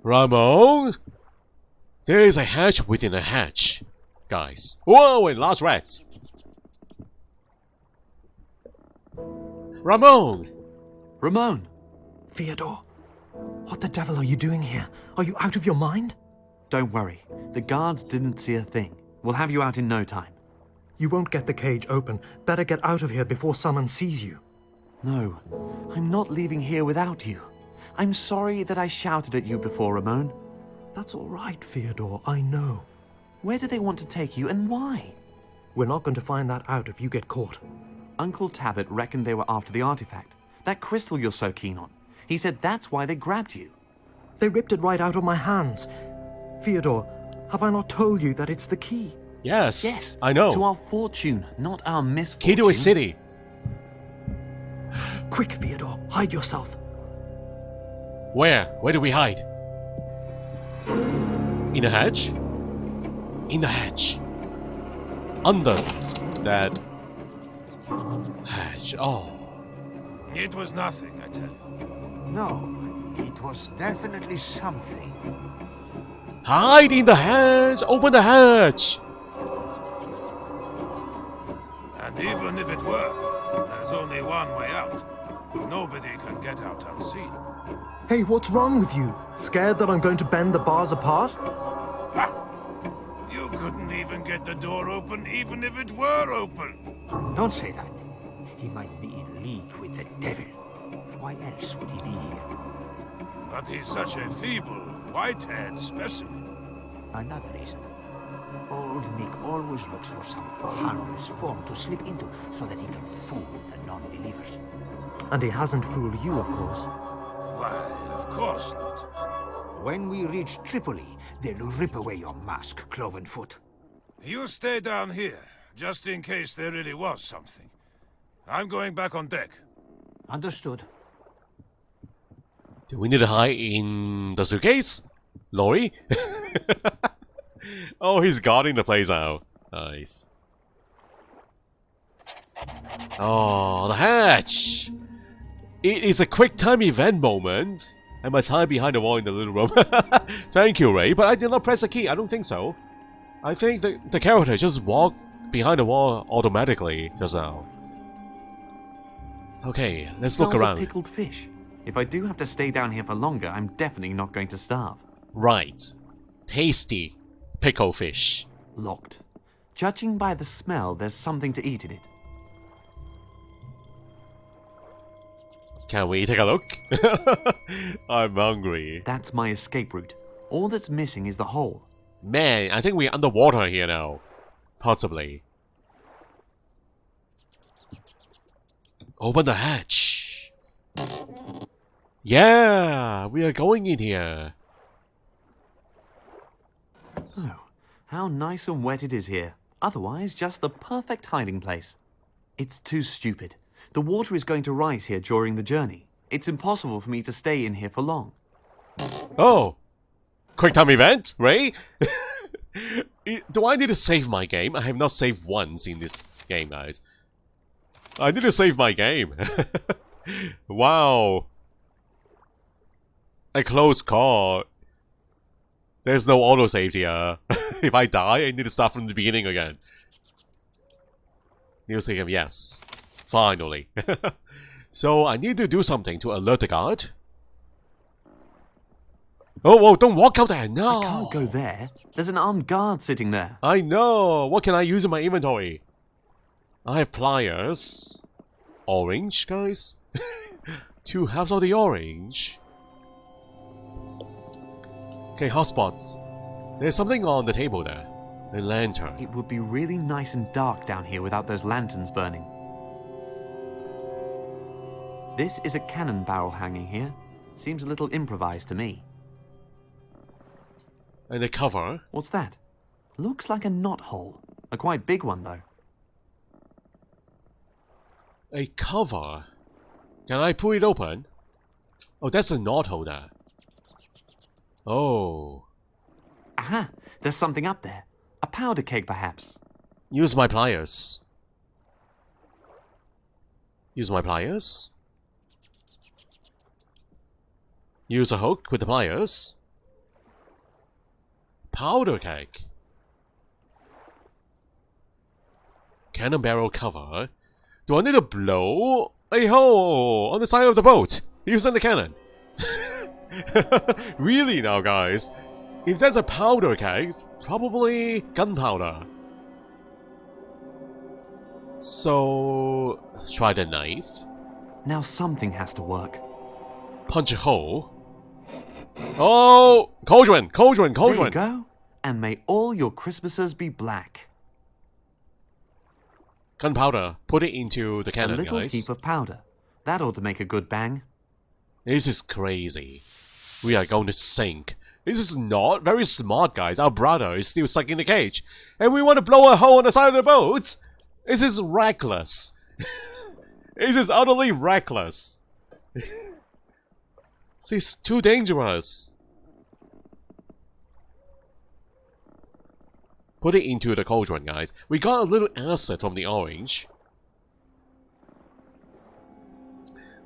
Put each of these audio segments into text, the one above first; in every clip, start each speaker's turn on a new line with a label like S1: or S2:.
S1: Ramon? There is a hatch within a hatch, guys. Whoa, a large rat. Ramon!
S2: Ramon!
S3: Theodore, what the devil are you doing here? Are you out of your mind?
S2: Don't worry. The guards didn't see a thing. We'll have you out in no time.
S3: You won't get the cage open. Better get out of here before someone sees you.
S2: No, I'm not leaving here without you. I'm sorry that I shouted at you before, Ramon.
S3: That's all right, Theodore, I know.
S2: Where do they want to take you and why?
S3: We're not going to find that out if you get caught.
S2: Uncle Tabit reckoned they were after the artifact. That crystal you're so keen on. He said that's why they grabbed you.
S3: They ripped it right out of my hands. Theodore, have I not told you that it's the key?
S1: Yes,
S2: Yes,
S1: I know.
S2: To our fortune, not our misfortune.
S1: Key to a city.
S3: Quick, Theodore, hide yourself.
S1: Where? Where do we hide? In the hatch? In the hatch. Under that hatch. Oh.
S4: It was nothing, I tell you.
S5: No, it was definitely something.
S1: Hide in the hatch! Open the hatch!
S4: And even if it were, there's only one way out. Nobody can get out unseen.
S3: Hey, what's wrong with you? Scared that I'm going to bend the bars apart?
S4: Ha! You couldn't even get the door open, even if it were open.
S5: Don't say that. He might be in league with the devil. Why else would he be here?
S4: But he's such a feeble, white-haired specimen.
S5: Another reason. Old Nick always looks for some harmless form to slip into so that he can fool the non-believers.
S3: And he hasn't fooled you, of course.
S4: Why, of course not.
S5: When we reach Tripoli, they'll rip away your mask, Clovenfoot.
S4: You stay down here, just in case there really was something. I'm going back on deck.
S5: Understood.
S1: Do we need to hide in the suitcase? Lori? Oh, he's guarding the place now. Nice. Oh, the hatch! It is a quick time event moment. I must hide behind the wall in the little room. Thank you, Ray, but I did not press the key. I don't think so. I think the character just walked behind the wall automatically just now. Okay, let's look
S2: Smells of
S1: around.
S2: pickled fish. If I do have to stay down here for longer, I'm definitely not going to starve.
S1: Right. Tasty pickle fish.
S2: Locked. Judging by the smell, there's something to eat in it.
S1: Can we take a look? I'm hungry.
S2: That's my escape route. All that's missing is the hole.
S1: Man, I think we're underwater here now. Possibly. Open the hatch. Yeah, we are going in here.
S2: Oh, how nice and wet it is here. Otherwise, just the perfect hiding place. It's too stupid. The water is going to rise here during the journey. It's impossible for me to stay in here for long.
S1: Oh, quick time event, Ray? Do I need to save my game? I have not saved once in this game, guys. I need to save my game. Wow. A close call. There's no autosave here. If I die, I need to start from the beginning again. New save, yes. Finally. So I need to do something to alert the guard. Oh, whoa, don't walk out there, no!
S2: I can't go there. There's an armed guard sitting there.
S1: I know! What can I use in my inventory? I have pliers. Orange, guys. 2 halves of the orange. Okay, hotspots. There's something on the table there. A lantern.
S2: It would be really nice and dark down here without those lanterns burning. This is a cannon barrel hanging here. Seems a little improvised to me.
S1: And a cover.
S2: What's that? Looks like a knot hole. A quite big one, though.
S1: A cover? Can I pull it open? Oh, that's a knot hole there. Oh.
S2: Aha! There's something up there. A powder keg, perhaps.
S1: Use my pliers. Use my pliers. Use a hook with the pliers. Powder keg. Cannon barrel cover. Do I need to blow a hole on the side of the boat using the cannon? Really now, guys? If there's a powder keg, probably gunpowder. So, try the knife.
S2: Now something has to work.
S1: Punch a hole. Oh! Cauldron! Cauldron!
S2: There you
S1: Cauldron!
S2: go. And may all your Christmases be black.
S1: Gunpowder. Put it into the
S2: A
S1: cannon,
S2: little
S1: guys.
S2: heap of powder. That ought to make a good bang.
S1: This is crazy. We are going to sink. This is not very smart, guys. Our brother is still stuck in the cage. And we want to blow a hole on the side of the boat? This is reckless. This is utterly reckless. This is too dangerous. Put it into the cauldron, guys. We got a little acid from the orange.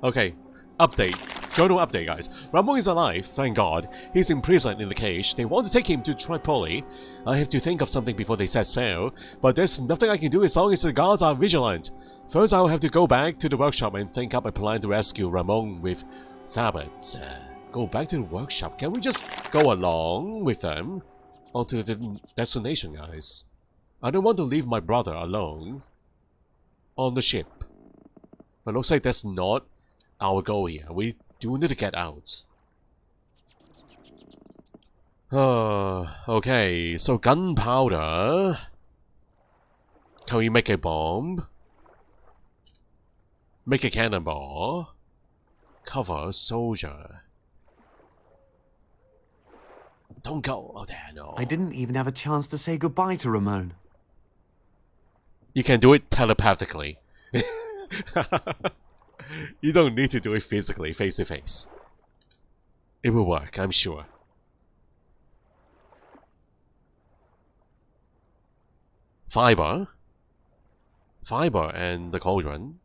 S1: Okay, update. Journal update, guys. Ramon is alive, thank God. He's imprisoned in the cage. They want to take him to Tripoli. I have to think of something before they set sail, but there's nothing I can do as long as the guards are vigilant. First, I'll have to go back to the workshop and think up a plan to rescue Ramon with Thabit. Go back to the workshop. Can we just go along with them? Onto the destination, guys. I don't want to leave my brother alone on the ship. But looks like that's not our goal here. We do need to get out. Okay, so gunpowder. Can we make a bomb? Make a cannonball. Cover soldier. Don't go. Oh, there, no.
S2: I didn't even have a chance to say goodbye to Ramon.
S1: You can do it telepathically. You don't need to do it physically, face to face. It will work, I'm sure. Fiber. Fiber and the cauldron.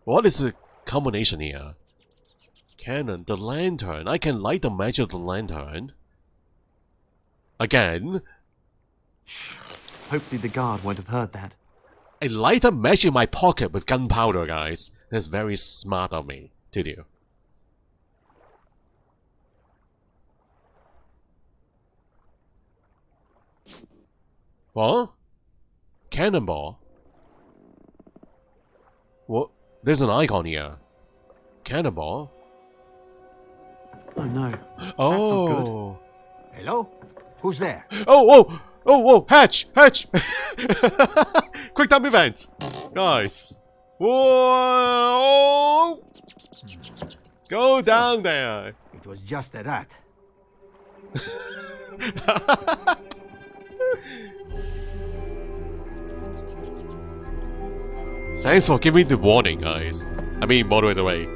S1: What is the combination here? Cannon, the lantern. I can light the match of the lantern. Again.
S2: Shh. Hopefully the guard won't have heard that.
S1: I light a match in my pocket with gunpowder, guys. That's very smart of me to do. What? Cannonball? What? There's an icon here. Cannonball?
S2: Oh no.
S1: Oh.
S2: That's not good.
S5: Hello? Who's there?
S1: Oh! Hatch! Hatch! Quick time event! Nice. Whoa! Go down there!
S5: It was just a rat.
S1: Thanks for giving the warning, guys. I mean, moderator way.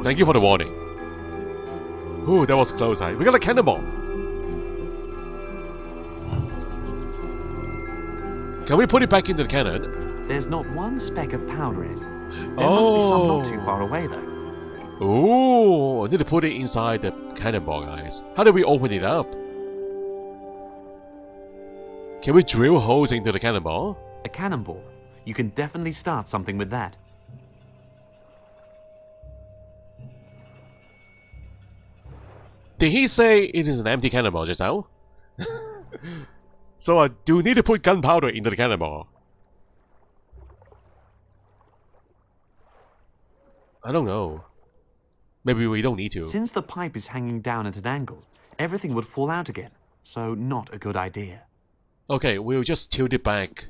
S1: Thank you for the warning. Ooh, that was close, right? We got a cannonball. Can we put it back into the cannon?
S2: There's not one speck of powder in it. There must be some not too far away, though.
S1: Ooh, I need to put it inside the cannonball, guys. How do we open it up? Can we drill holes into the cannonball?
S2: A cannonball. You can definitely start something with that.
S1: Did he say it is an empty cannonball just now? So I do need to put gunpowder into the cannonball. I don't know. Maybe we don't need to.
S2: Since the pipe is hanging down at an angle, everything would fall out again. So not a good idea.
S1: Okay, we'll just tilt it back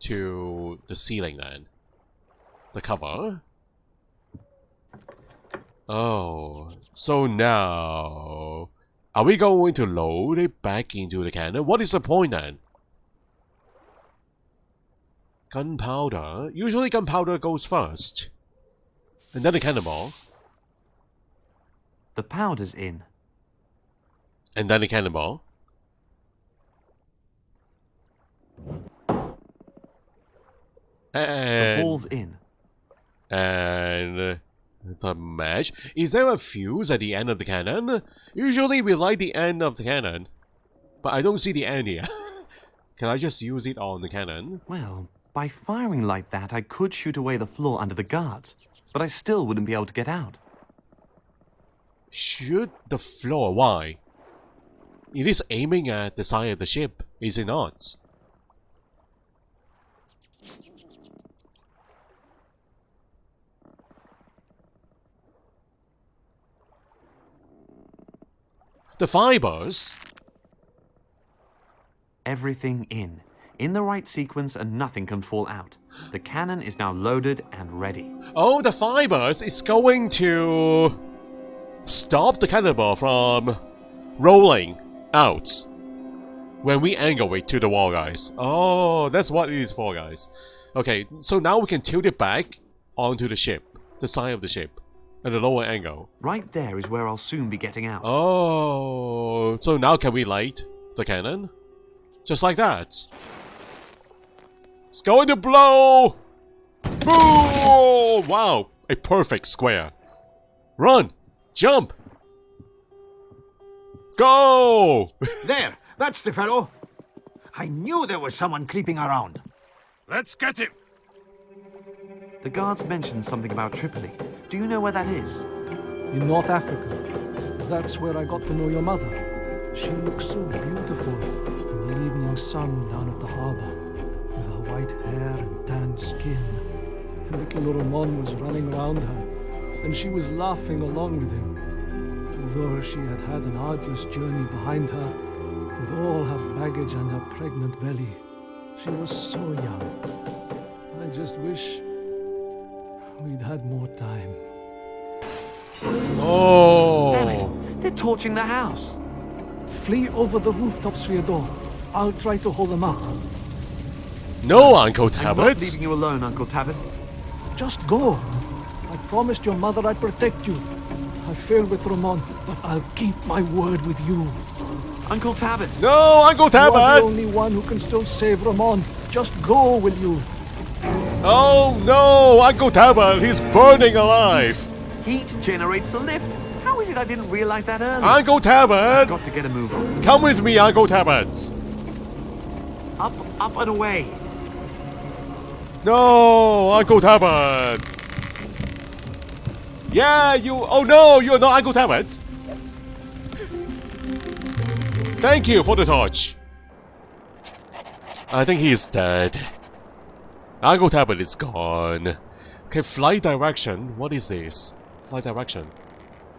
S1: to the ceiling then. The cover. Oh, so now... Are we going to load it back into the cannon? What is the point then? Gunpowder. Usually gunpowder goes first. And then the cannonball.
S2: The powder's in.
S1: And then the cannonball. And...
S2: The ball's in.
S1: And... the match. Is there a fuse at the end of the cannon? Usually we light the end of the cannon. But I don't see the end here. Can I just use it on the cannon?
S2: Well, by firing like that, I could shoot away the floor under the guards, but I still wouldn't be able to get out.
S1: Shoot the floor, why? It is aiming at the side of the ship, is it not? The fibers?
S2: Everything in the right sequence, and nothing can fall out. The cannon is now loaded and ready.
S1: Oh, the fibers is going to stop the cannonball from rolling out when we angle it to the wall, guys. Oh, that's what it is for, guys. Okay, so now we can tilt it back onto the ship, the side of the ship, at a lower angle.
S2: Right there is where I'll soon be getting out.
S1: Oh, so now can we light the cannon? Just like that. It's going to blow! Boom! Wow, a perfect square. Run! Jump! Go!
S5: There! That's the fellow! I knew there was someone creeping around.
S4: Let's get him!
S2: The guards mentioned something about Tripoli. Do you know where that is?
S6: In North Africa. That's where I got to know your mother. She looked so beautiful in the evening sun down at the harbor, with her white hair and tanned skin. And little Ramon was running around her, and she was laughing along with him. Although she had had an arduous journey behind her, with all her baggage and her pregnant belly, she was so young. I just wish we'd had more time.
S1: Oh!
S2: Damn it! They're torching the house.
S6: Flee over the rooftops, Fyodor. I'll try to hold them up.
S1: No, Uncle
S2: I'm not
S1: Tablet!
S2: leaving you alone, Uncle Tabit.
S6: Just go. I promised your mother I'd protect you. I failed with Ramon, but I'll keep my word with you.
S2: Uncle Tabit!
S1: No, Uncle
S6: You are the
S1: Tablet!
S6: only one who can still save Ramon. Just go, will you?
S1: Oh no, Uncle Tablet, he's burning alive!
S2: Heat generates the lift. How is it I didn't realize that earlier?
S1: Uncle Tablet!
S2: Got to get a move on.
S1: Come with me, Uncle Tablet!
S2: Up and away.
S1: No, Uncle Tablet! Yeah, you... Oh no, you're not Uncle Tablet! Thank you for the torch! I think he's dead. Uncle Tablet is gone. Okay, flight direction. What is this? Flight direction.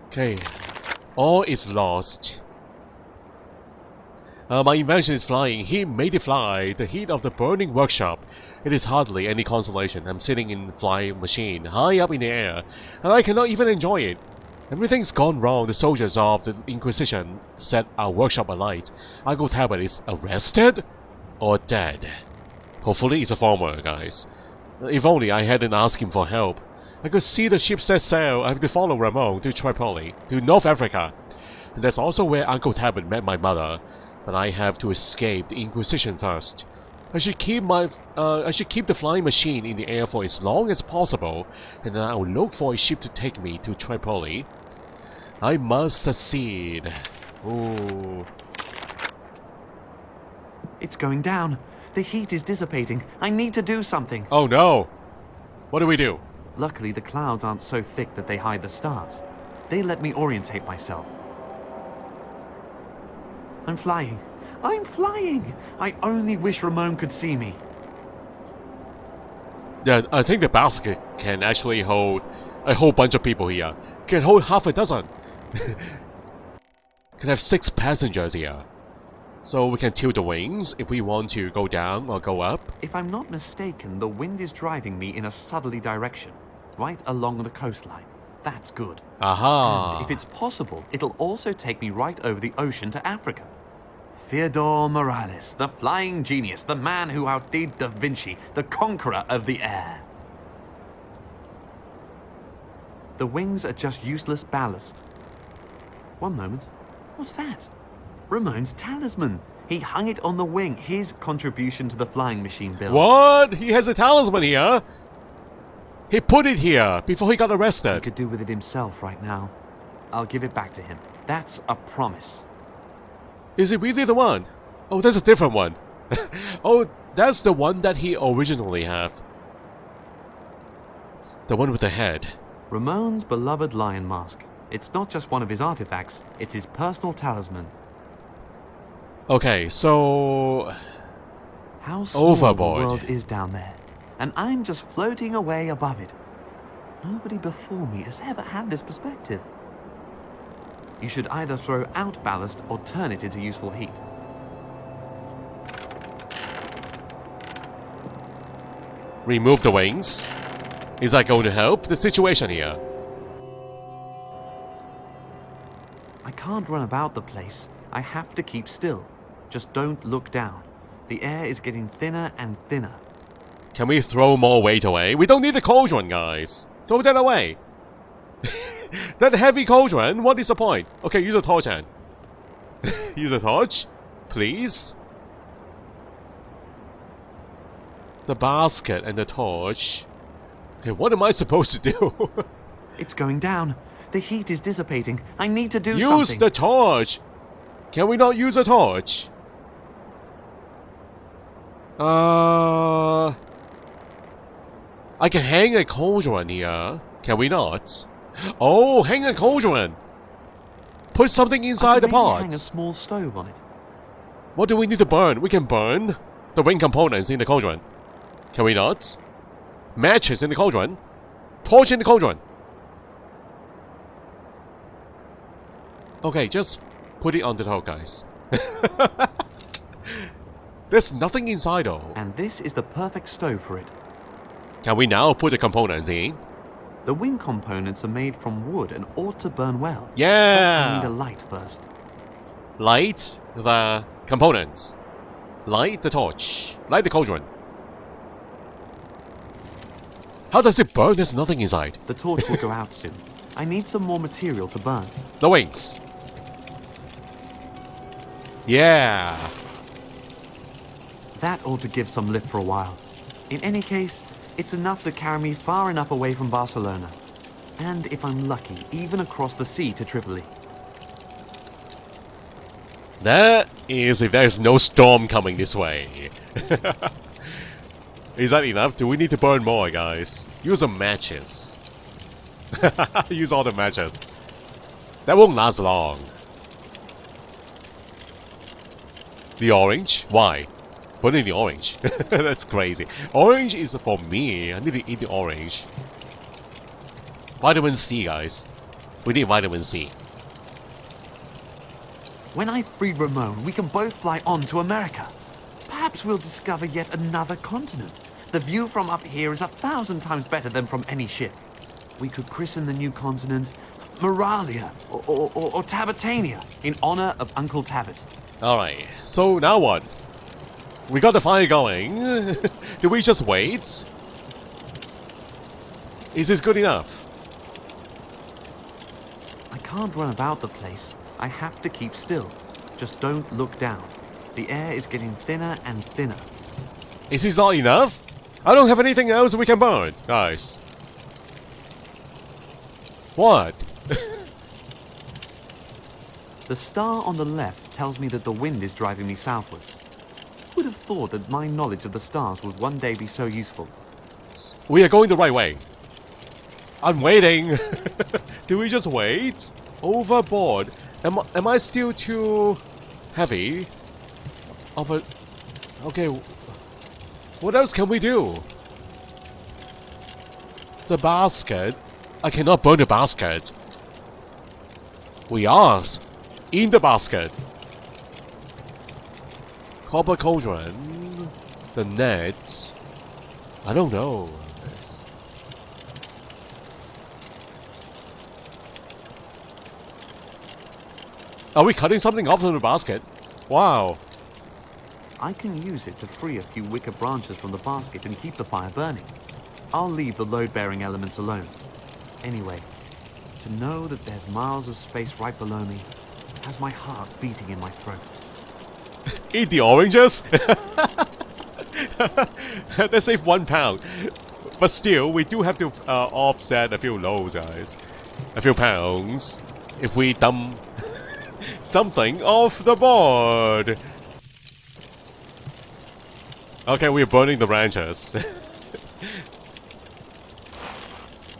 S1: Okay. All is lost. My invention is flying. He made it fly. The heat of the burning workshop. It is hardly any consolation. I'm sitting in flying machine, high up in the air, and I cannot even enjoy it. Everything's gone wrong. The soldiers of the Inquisition set our workshop alight. Uncle Tablet is arrested? Or dead? Hopefully it's a former, guys. If only I hadn't asked him for help. I could see the ship set sail. I have to follow Ramon to Tripoli, to North Africa. And that's also where Uncle Tablet met my mother. But I have to escape the Inquisition first. I should keep the flying machine in the air for as long as possible, and then I will look for a ship to take me to Tripoli. I must succeed. Ooh.
S2: It's going down. The heat is dissipating. I need to do something.
S1: Oh no! What do we do?
S2: Luckily, the clouds aren't so thick that they hide the stars. They let me orientate myself. I'm flying. I'm flying! I only wish Ramon could see me.
S1: Yeah, I think the basket can actually hold a whole bunch of people here. Can hold half a dozen. Can have 6 passengers here. So we can tilt the wings if we want to go down or go up.
S2: If I'm not mistaken, the wind is driving me in a southerly direction, right along the coastline. That's good.
S1: Aha!
S2: And if it's possible, it'll also take me right over the ocean to Africa. Fyodor Morales, the flying genius, the man who outdid Da Vinci, the conqueror of the air. The wings are just useless ballast. One moment. What's that? Ramon's talisman. He hung it on the wing, his contribution to the flying machine build.
S1: What? He has a talisman here? He put it here before he got
S2: He
S1: arrested.
S2: could do with it himself right now. I'll give it back to him. That's a promise.
S1: Is it really the one? Oh, that's a different one. Oh, that's the one that he originally had. The one with the head.
S2: Ramon's beloved lion mask. It's not just one of his artifacts, it's his personal talisman.
S1: Okay, so...
S2: How small
S1: Overboard.
S2: the world is down there, and I'm just floating away above it. Nobody before me has ever had this perspective. You should either throw out ballast or turn it into useful heat.
S1: Remove the wings. Is that going to help the situation here?
S2: I can't run about the place. I have to keep still. Just don't look down. The air is getting thinner and thinner.
S1: Can we throw more weight away? We don't need the cauldron, guys. Throw that away. That heavy cauldron, what is the point? Okay, use a torch hand. Use a torch, please. The basket and the torch. Okay, what am I supposed to do?
S2: It's going down. The heat is dissipating. I need to do
S1: use
S2: something.
S1: the torch. Can we not use a torch? I can hang a cauldron here. Can we not? Oh, hang a cauldron. Put something inside the
S2: I can maybe hang a
S1: pot.
S2: small stove on it.
S1: What do we need to burn? We can burn the wing components in the cauldron. Can we not? Matches in the cauldron. Torch in the cauldron. Okay, just put it on the top, guys. There's nothing inside though.
S2: And this is the perfect stove for it.
S1: Can we now put the components in?
S2: The wing components are made from wood and ought to burn well. But I
S1: Yeah!
S2: need a light first.
S1: Light the components. Light the torch. Light the cauldron. How does it burn? There's nothing inside.
S2: The torch will go out soon. I need some more material to burn.
S1: The wings. Yeah!
S2: That ought to give some lift for a while. In any case, it's enough to carry me far enough away from Barcelona. And if I'm lucky, even across the sea to Tripoli.
S1: That is if there's no storm coming this way. Is that enough? Do we need to burn more, guys? Use some matches. Use all the matches. That won't last long. The orange? Why? Put in the orange. That's crazy. Orange is for me. I need to eat the orange. Vitamin C, guys. We need vitamin C.
S2: When I free Ramon, we can both fly on to America. Perhaps we'll discover yet another continent. The view from up here is 1,000 times better than from any ship. We could christen the new continent Moralia or Tabitania in honor of Uncle Tabit.
S1: Alright, so now what? We got the fire going. Do we just wait? Is this good enough?
S2: I can't run about the place. I have to keep still. Just don't look down. The air is getting thinner and thinner.
S1: Is this not enough? I don't have anything else we can burn, guys. What?
S2: The star on the left tells me that the wind is driving me southwards. Who would have thought that my knowledge of the stars would one day be so useful?
S1: We are going the right way. I'm waiting. Do we just wait? Overboard. Am I still too heavy? Oh, but okay. What else can we do? The basket. I cannot burn the basket. We are in the basket. Copper cauldron. The net. I don't know. Are we cutting something off from the basket? Wow.
S2: I can use it to free a few wicker branches from the basket and keep the fire burning. I'll leave the load-bearing elements alone. Anyway, to know that there's miles of space right below me has my heart beating in my throat.
S1: Eat the oranges? They save 1 pound. But still, we do have to offset a few loads, guys. A few pounds. If we dump something off the board. Okay, we're burning the branches.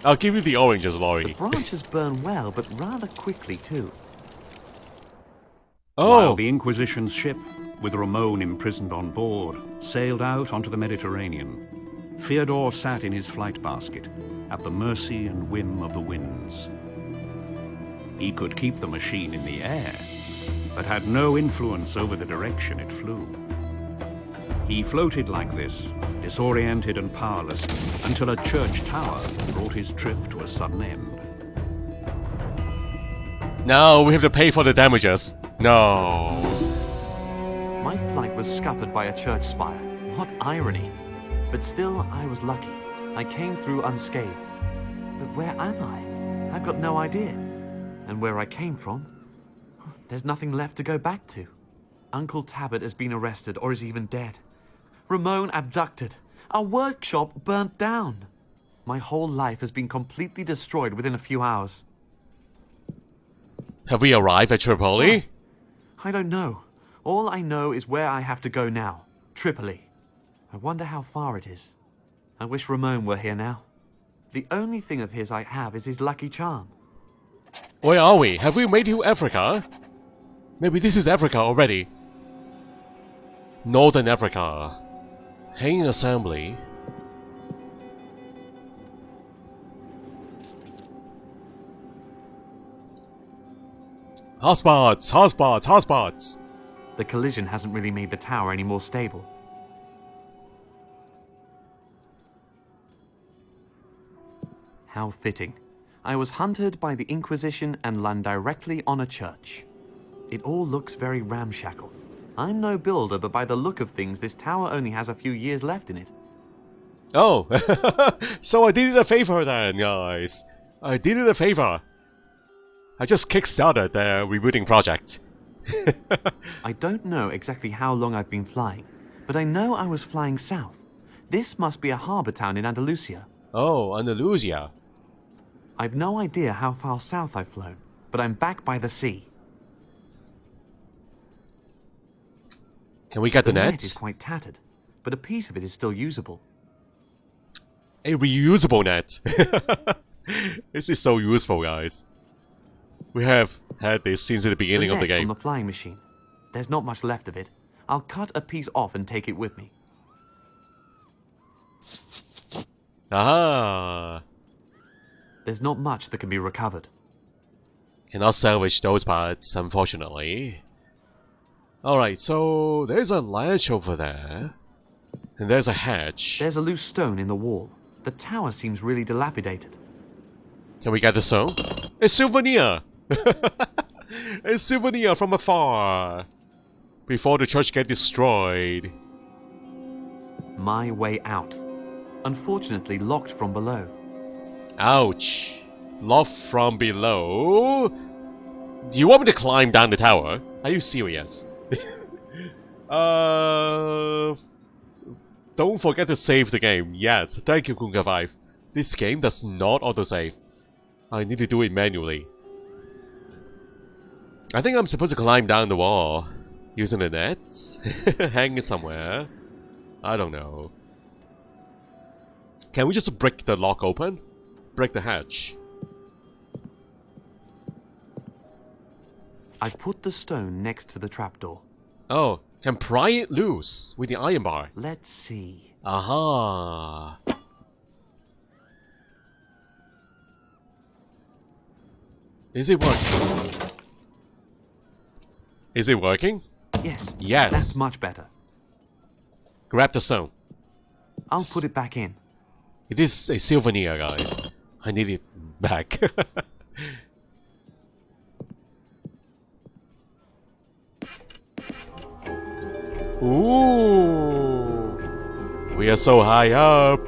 S1: I'll give you the oranges, Laurie.
S2: The branches burn well, but rather quickly too.
S7: While
S1: Oh,
S7: the Inquisition's ship, with Ramon imprisoned on board, sailed out onto the Mediterranean, Fyodor sat in his flight basket, at the mercy and whim of the winds. He could keep the machine in the air, but had no influence over the direction it flew. He floated like this, disoriented and powerless, until a church tower brought his trip to a sudden end.
S1: now we have to pay for the damages. No.
S2: My flight was scuppered by a church spire. What irony. But still, I was lucky. I came through unscathed. But where am I? I've got no idea. And where I came from, there's nothing left to go back to. Uncle Tabit has been arrested or is even dead. Ramon abducted. Our workshop burnt down. My whole life has been completely destroyed within a few hours.
S1: Have we arrived at Tripoli?
S2: I don't know. All I know is where I have to go now. Tripoli. I wonder how far it is. I wish Ramon were here now. The only thing of his I have is his lucky charm.
S1: Where are we? Have we made it to Africa? Maybe this is Africa already. Northern Africa. Hanging assembly. Hotspots! Hotspots! Hotspots!
S2: The collision hasn't really made the tower any more stable. How fitting. I was hunted by the Inquisition and land directly on a church. It all looks very ramshackle. I'm no builder, but by the look of things, this tower only has a few years left in it.
S1: Oh, so I did it a favor then, guys. I did it a favor. I just kickstarted the rebooting project.
S2: I don't know exactly how long I've been flying, but I know I was flying south. This must be a harbour town in Andalusia.
S1: Oh, Andalusia.
S2: I've no idea how far south I've flown, but I'm back by the sea.
S1: Can we get the
S2: net
S1: net?
S2: is quite tattered, but a piece of it is still usable.
S1: A reusable net. This is so useful, guys. We have had this since the beginning of the
S2: net
S1: game.
S2: from the flying machine. There's not much left of it. I'll cut a piece off and take it with me.
S1: Aha!
S2: There's not much that can be recovered.
S1: Cannot salvage those parts, unfortunately. Alright, so there's a ledge over there. And there's a hatch.
S2: There's a loose stone in the wall. The tower seems really dilapidated.
S1: Can we get the stone? A souvenir! A souvenir from afar! Before the church get destroyed.
S2: My way out. Unfortunately locked from below.
S1: Ouch. Locked from below? Do you want me to climb down the tower? Are you serious? Don't forget to save the game. Yes, thank you, Kunga5. This game does not autosave. I need to do it manually. I think I'm supposed to climb down the wall. Using the nets? Hanging somewhere? I don't know. Can we just break the lock open? Break the hatch.
S2: I put the stone next to the trapdoor.
S1: Oh, can pry it loose with the iron bar.
S2: Let's see.
S1: Aha. Is it working? Is it working?
S2: Yes.
S1: Yes.
S2: That's much better.
S1: Grab the stone.
S2: I'll put it back in.
S1: It is a souvenir, guys. I need it back. Ooh. We are so high up.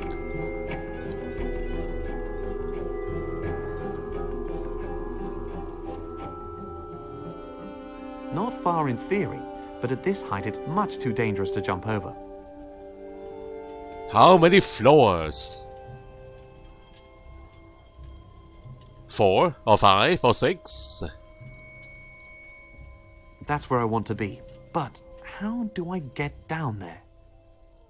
S2: Not far in theory, but at this height it's much too dangerous to jump over.
S1: How many floors? 4 or 5 or 6?
S2: That's where I want to be. But how do I get down there?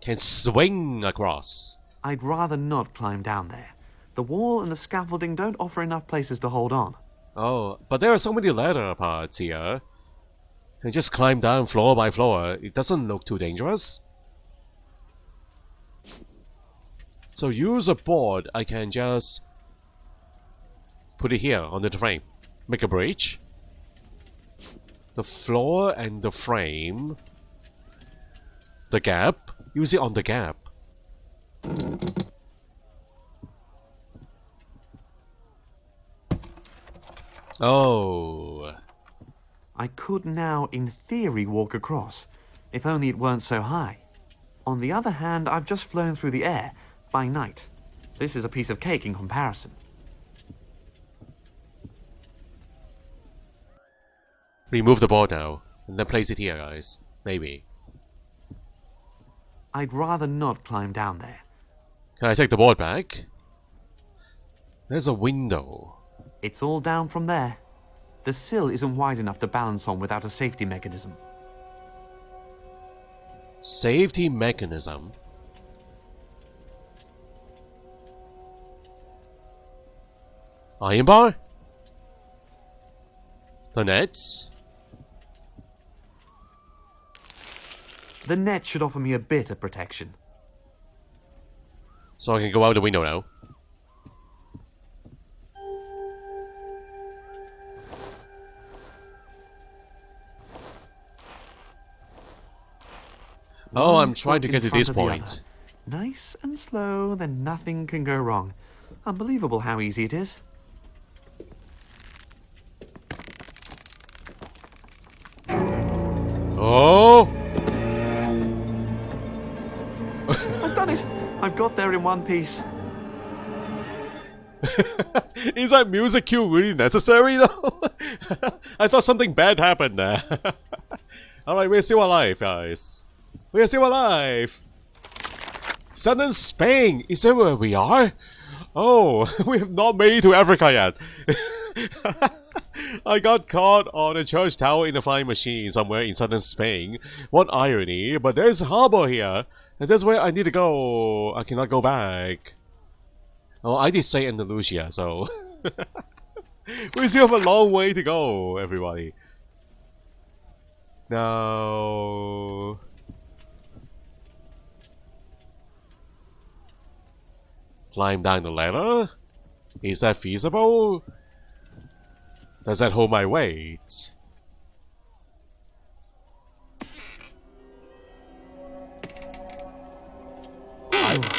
S1: Can swing across.
S2: I'd rather not climb down there. The wall and the scaffolding don't offer enough places to hold on.
S1: Oh, but there are so many ladder parts here. And just climb down floor by floor. It doesn't look too dangerous. So use a board. I can just put it here on the frame. Make a bridge. The floor and the frame. The gap. Use it on the gap. Oh.
S2: I could now, in theory, walk across, if only it weren't so high. On the other hand, I've just flown through the air by night. This is a piece of cake in comparison.
S1: Remove the board now, and then place it here, guys. Maybe.
S2: I'd rather not climb down there.
S1: Can I take the board back? There's a window.
S2: It's all down from there. The sill isn't wide enough to balance on without a safety mechanism.
S1: Safety mechanism. Iron bar? The nets?
S2: The net should offer me a bit of protection.
S1: So I can go out the window now. Oh, I'm trying to get to this point.
S2: Nice and slow, then nothing can go wrong. Unbelievable how easy it is.
S1: Oh!
S2: I've done it! I've got there in one piece.
S1: Is that music cue really necessary though? I thought something bad happened there. Alright, we're still alive, guys. We're still alive! Southern Spain! Is that where we are? Oh, we have not made it to Africa yet. I got caught on a church tower in a flying machine somewhere in southern Spain. What irony, but there's a harbor here. And that's where I need to go. I cannot go back. Oh, I did say Andalusia, so... we still have a long way to go, everybody. Now... Climb down the ladder? Is that feasible? Does that hold my weight?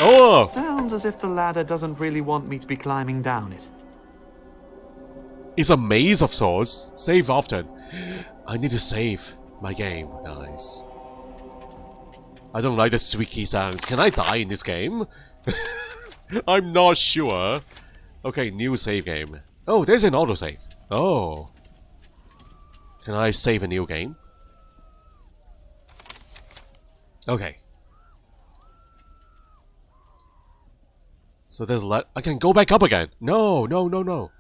S1: Oh!
S2: Sounds as if the ladder doesn't really want me to be climbing down it.
S1: It's a maze of sorts. Save often. I need to save my game, guys. I don't like the squeaky sounds. Can I die in this game? I'm not sure. Okay, new save game. Oh, there's an autosave. Oh. Can I save a new game? Okay. So there's I can go back up again. No, no, no, no.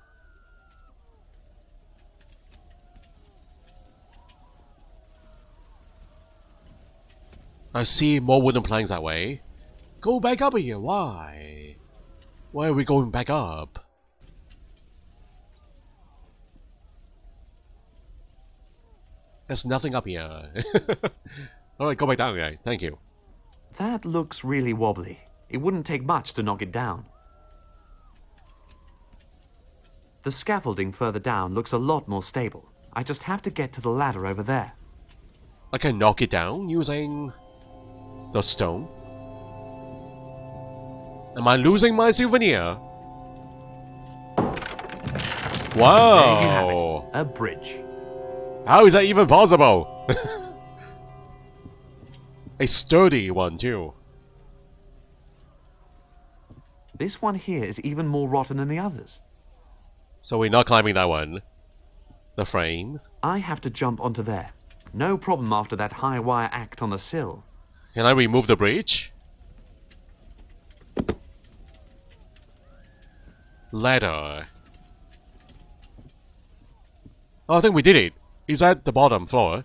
S1: I see more wooden planks that way. Go back up here. Why? Why are we going back up? There's nothing up here. Alright, go back down again. Thank you.
S2: That looks really wobbly. It wouldn't take much to knock it down. The scaffolding further down looks a lot more stable. I just have to get to the ladder over there.
S1: I can knock it down using the stone. Am I losing my souvenir? Wow!
S2: There you have it. A bridge.
S1: How is that even possible? A sturdy one, too.
S2: This one here is even more rotten than the others.
S1: So we're not climbing that one. The frame.
S2: I have to jump onto there. No problem after that high wire act on the sill.
S1: Can I remove the bridge? Ladder. Oh, I think we did it. He's at the bottom floor.